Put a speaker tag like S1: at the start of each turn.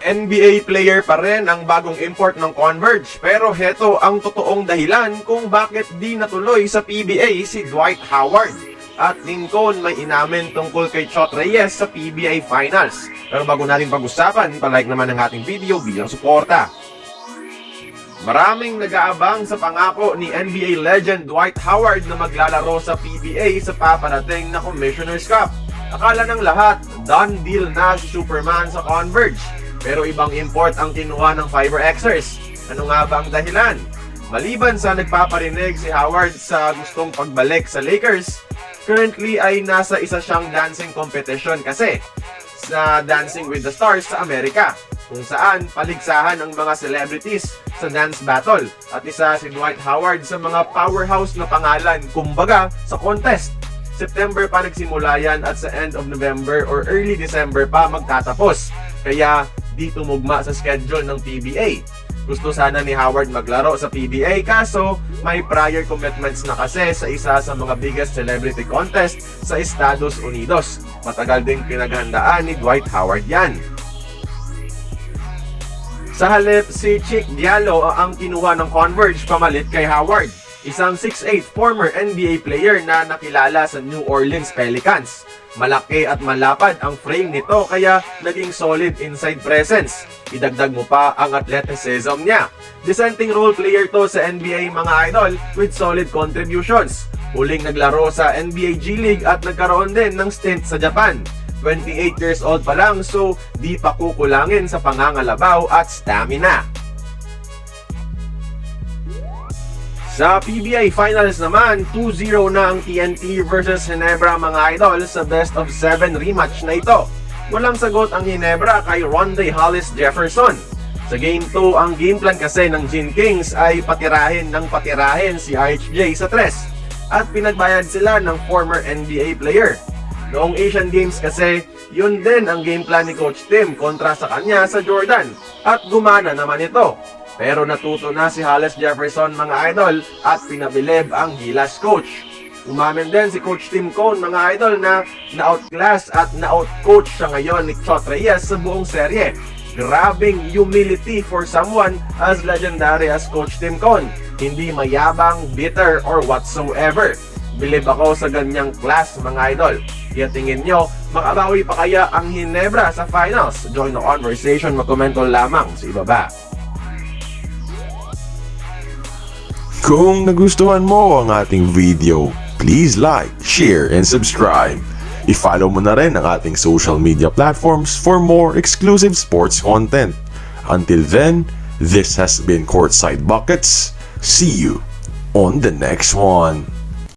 S1: NBA player pa rin ang bagong import ng Converge, pero heto ang totoong dahilan kung bakit di natuloy sa PBA si Dwight Howard. At Lincoln may inamin tungkol kay Chot Reyes sa PBA Finals. Pero bago natin pag-usapan, palike naman ang ating video bilang suporta. Maraming nag-aabang sa pangako ni NBA legend Dwight Howard na maglalaro sa PBA sa paparating na Commissioner's Cup. Akala ng lahat, done deal na si Superman sa Converge. Pero ibang import ang kinuha ng FiberXers. Ano nga ba ang dahilan? Maliban sa nagpaparinig si Howard sa gustong pagbalik sa Lakers, currently ay nasa isa siyang dancing competition kasi sa Dancing with the Stars sa Amerika, kung saan paligsahan ang mga celebrities sa dance battle. At isa si Dwight Howard sa mga powerhouse na pangalan, kumbaga sa contest. September pa nagsimula yan at sa end of November or early December pa magtatapos. Kaya di tumugma sa schedule ng PBA. Gusto sana ni Howard maglaro sa PBA kaso may prior commitments na kasi sa isa sa mga biggest celebrity contest sa Estados Unidos. Matagal ding pinaghandaan ni Dwight Howard yan. Sa halip, si Chick Diallo ang kinuha ng Converge pamalit kay Howard. Isang 6'8" former NBA player na nakilala sa New Orleans Pelicans. Malaki at malapad ang frame nito kaya naging solid inside presence. Idagdag mo pa ang athleticism niya. Dissenting role player to sa NBA mga idol with solid contributions. Huling naglaro sa NBA G League at nagkaroon din ng stint sa Japan. 28 years old pa lang so di pa kukulangin sa pangangalabaw at stamina. Sa PBA Finals naman, 2-0 na ang TNT versus Ginebra mga idol sa best of 7 rematch na ito. Walang sagot ang Ginebra kay Rondae Hollis Jefferson. Sa Game 2, ang game plan kasi ng Gin Kings ay patirahin si RHJ sa 3 at pinagbayad sila ng former NBA player. Noong Asian Games kasi, yun din ang game plan ni Coach Tim kontra sa kanya sa Jordan at gumana naman ito. Pero natuto na si Hollis Jefferson mga idol at pinabilib ang Gilas coach. Umamin din si Coach Tim Cone mga idol na na-outclass at na-outcoach siya ngayon ni Chot Reyes sa buong serye. Grabing humility for someone as legendary as Coach Tim Cone. Hindi mayabang, bitter, or whatsoever. Bilib ako sa ganyang class mga idol. Kaya tingin nyo, makabawi pa kaya ang Ginebra sa finals? Join the conversation, magkomento lamang sa ibaba.
S2: Kung nagustuhan mo ang ating video, please like, share, and subscribe. I-follow mo na rin ang ating social media platforms for more exclusive sports content. Until then, this has been Courtside Buckets. See you on the next one.